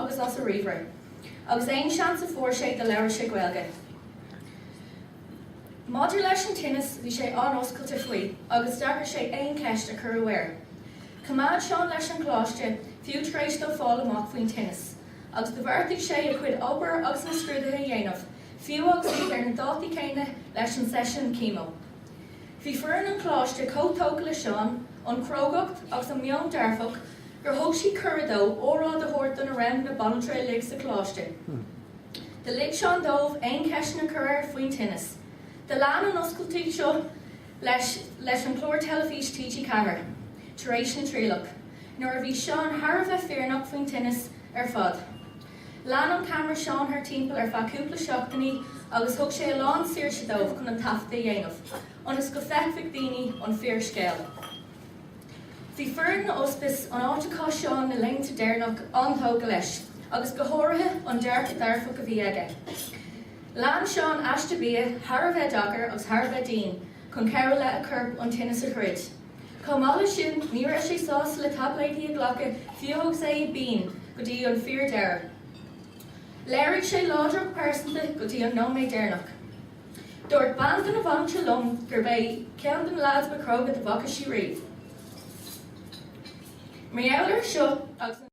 agus as a riomhre, agus aon seans a fuair sé de leabhar sé Gaeilge. Maidir leis an tinnis bhí sé an-oscailte faoi, agus d'fhreagair sé aon ceist a chur uair. Comáid Seán leis an chláiste fiú tar éis dó fáil amach faoin tinnis, agus de bhharrtaigh sé a chuid obair agus na scrúdathe a dhéanamh, fiú agus ar na dátaí céine leis an seisean chemo. Bhí foireann an chláiste comhtóca le Seán, an crógacht agus an meon dearfach, gur thug sí curadó órád a thuirt don a raibh na bantre lig sa chláiste. De lig Seán dómh aon ceist na cuir faoin tinnis. De lean an oscailtí seo leis an chlór telefís TG Cahar, tar éis na trílach, nuair a bhí Seán thar bheith fearnach faoin tinnis ar fad. Lean an camera Seán th timpeall ar feadh cúpla seachtaí agus thug sé a lán saoirse dómh chun an taifta a dhéanamh, ionas go feicfidh daoine an fear scéal. Bhí foireann na ospis an áiteá Seán na leinta déarnach antóga leis, agus go háirithe an dearcha dearfach a bhí aige. Lean Seán aiste bia, thar bheith dagar agus thar bheith daoin, chun ceithre le a curb an tinnis a chrid. Comála sin, ní raibh sé sásta le tabléidí a ghlacha fiúthóg sé i bín go dtí an fear deire. Léirigh sé láideach persanta go dtí an nóméid déarnach. Dúirt band an a bhaint lom gur bé ceann den lads ba cróga de bhacha sí riamh. Mar eabhar seo agus